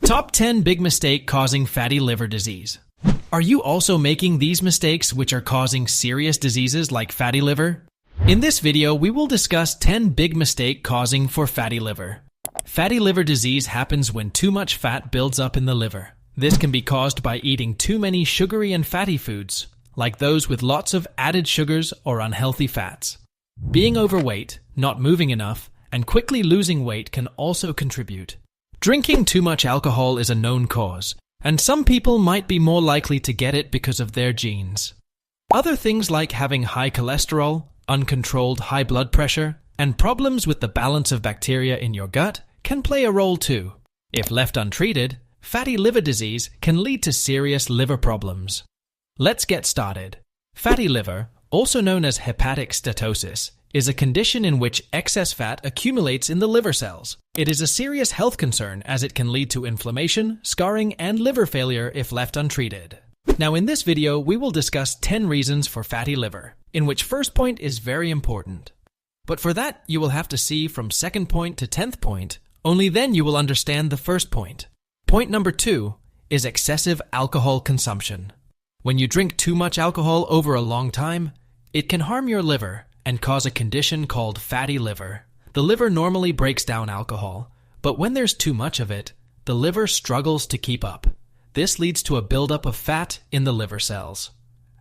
Top 10 big mistake causing fatty liver disease. Are you also making these mistakes which are causing serious diseases like fatty liver? In this video, we will discuss 10 big mistake causing for fatty liver. Fatty liver disease happens when too much fat builds up in the liver. This can be caused by eating too many sugary and fatty foods, like those with lots of added sugars or unhealthy fats. Being overweight, not moving enough, and quickly losing weight can also contribute. Drinking too much alcohol is a known cause, and some people might be more likely to get it because of their genes. Other things like having high cholesterol, uncontrolled high blood pressure, and problems with the balance of bacteria in your gut can play a role too. If left untreated, fatty liver disease can lead to serious liver problems. Let's get started. Fatty liver, also known as hepatic steatosis, is a condition in which excess fat accumulates in the liver cells. It is a serious health concern as it can lead to inflammation, scarring, and liver failure if left untreated. Now in this video, we will discuss 10 reasons for fatty liver, in which first point is very important. But for that, you will have to see from second point to 10th point. Only then you will understand the first point. Point number 2 is excessive alcohol consumption. When you drink too much alcohol over a long time, it can harm your liver and cause a condition called fatty liver. The liver normally breaks down alcohol, but when there's too much of it, the liver struggles to keep up. This leads to a buildup of fat in the liver cells.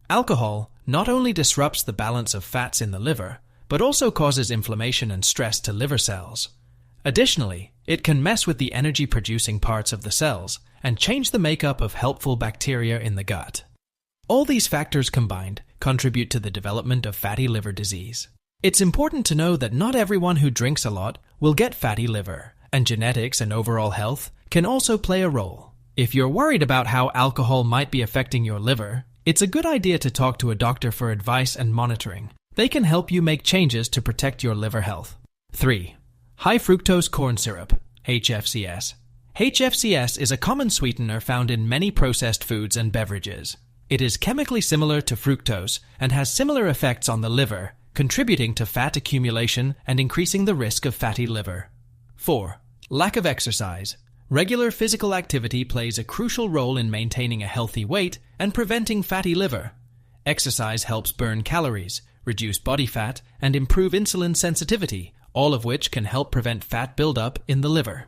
Alcohol not only disrupts the balance of fats in the liver, but also causes inflammation and stress to liver cells. Additionally, it can mess with the energy-producing parts of the cells and change the makeup of helpful bacteria in the gut. All these factors combined contribute to the development of fatty liver disease. It's important to know that not everyone who drinks a lot will get fatty liver, and genetics and overall health can also play a role. If you're worried about how alcohol might be affecting your liver, it's a good idea to talk to a doctor for advice and monitoring. They can help you make changes to protect your liver health. 3. High-fructose corn syrup, HFCS. HFCS is a common sweetener found in many processed foods and beverages. It is chemically similar to fructose and has similar effects on the liver, contributing to fat accumulation and increasing the risk of fatty liver. 4. Lack of exercise. Regular physical activity plays a crucial role in maintaining a healthy weight and preventing fatty liver. Exercise helps burn calories, reduce body fat, and improve insulin sensitivity, all of which can help prevent fat buildup in the liver.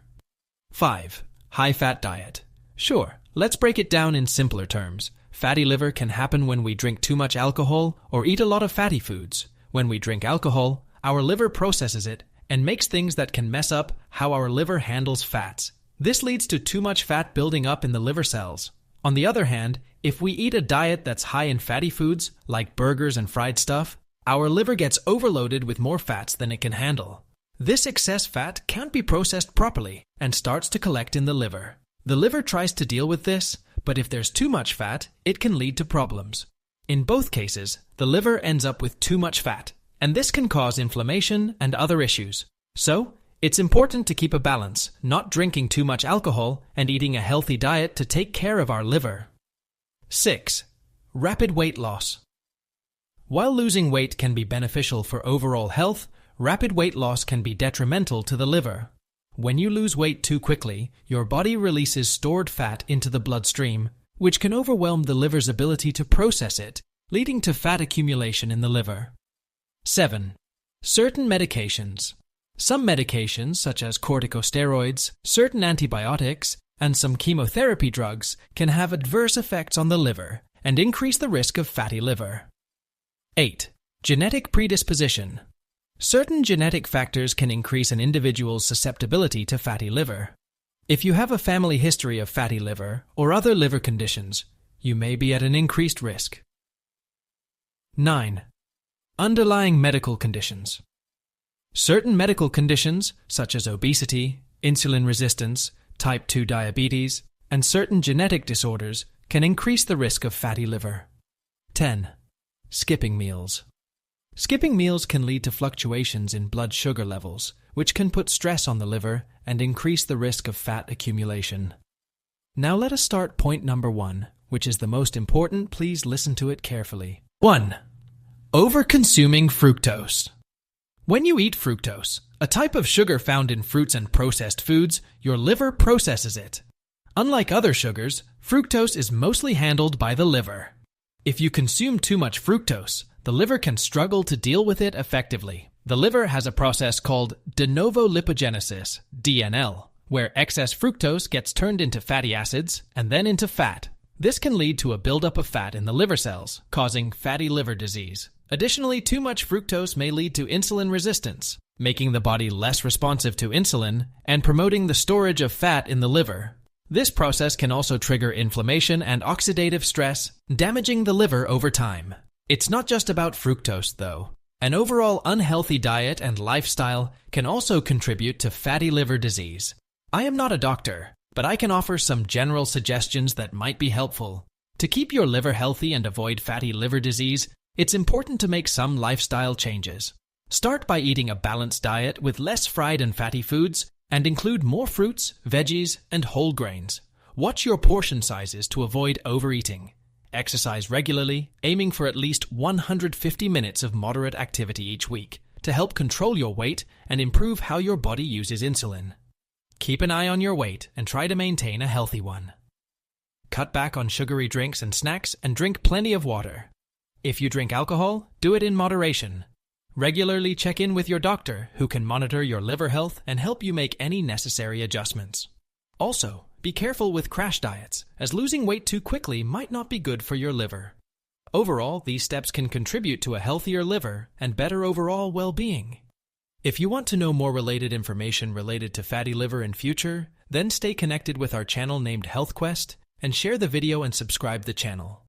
5. High-fat diet. Sure, let's break it down in simpler terms. Fatty liver can happen when we drink too much alcohol or eat a lot of fatty foods. When we drink alcohol, our liver processes it and makes things that can mess up how our liver handles fats. This leads to too much fat building up in the liver cells. On the other hand, if we eat a diet that's high in fatty foods, like burgers and fried stuff, our liver gets overloaded with more fats than it can handle. This excess fat can't be processed properly and starts to collect in the liver. The liver tries to deal with this, but if there's too much fat, it can lead to problems. In both cases, the liver ends up with too much fat, and this can cause inflammation and other issues. So, it's important to keep a balance, not drinking too much alcohol and eating a healthy diet to take care of our liver. 6. Rapid weight loss. While losing weight can be beneficial for overall health, rapid weight loss can be detrimental to the liver. When you lose weight too quickly, your body releases stored fat into the bloodstream, which can overwhelm the liver's ability to process it, leading to fat accumulation in the liver. 7. Certain medications. Some medications, such as corticosteroids, certain antibiotics, and some chemotherapy drugs, can have adverse effects on the liver and increase the risk of fatty liver. 8. Genetic predisposition. Certain genetic factors can increase an individual's susceptibility to fatty liver. If you have a family history of fatty liver or other liver conditions, you may be at an increased risk. 9. Underlying medical conditions. Certain medical conditions, such as obesity, insulin resistance, type 2 diabetes, and certain genetic disorders, can increase the risk of fatty liver. 10. Skipping meals. Skipping meals can lead to fluctuations in blood sugar levels, which can put stress on the liver and increase the risk of fat accumulation. Now let us start point number 1, which is the most important. Please listen to it carefully. 1. Overconsuming fructose. When you eat fructose, a type of sugar found in fruits and processed foods, your liver processes it. Unlike other sugars, fructose is mostly handled by the liver. If you consume too much fructose, the liver can struggle to deal with it effectively. The liver has a process called de novo lipogenesis, DNL, where excess fructose gets turned into fatty acids and then into fat. This can lead to a buildup of fat in the liver cells, causing fatty liver disease. Additionally, too much fructose may lead to insulin resistance, making the body less responsive to insulin and promoting the storage of fat in the liver. This process can also trigger inflammation and oxidative stress, damaging the liver over time. It's not just about fructose, though. An overall unhealthy diet and lifestyle can also contribute to fatty liver disease. I am not a doctor, but I can offer some general suggestions that might be helpful. To keep your liver healthy and avoid fatty liver disease, it's important to make some lifestyle changes. Start by eating a balanced diet with less fried and fatty foods, and include more fruits, veggies, and whole grains. Watch your portion sizes to avoid overeating. Exercise regularly, aiming for at least 150 minutes of moderate activity each week to help control your weight and improve how your body uses insulin. Keep an eye on your weight and try to maintain a healthy one. Cut back on sugary drinks and snacks and drink plenty of water. If you drink alcohol, do it in moderation. Regularly check in with your doctor, who can monitor your liver health and help you make any necessary adjustments. Also, be careful with crash diets, as losing weight too quickly might not be good for your liver. Overall, these steps can contribute to a healthier liver and better overall well-being. If you want to know more related information related to fatty liver in future, then stay connected with our channel named HealthQuest and share the video and subscribe the channel.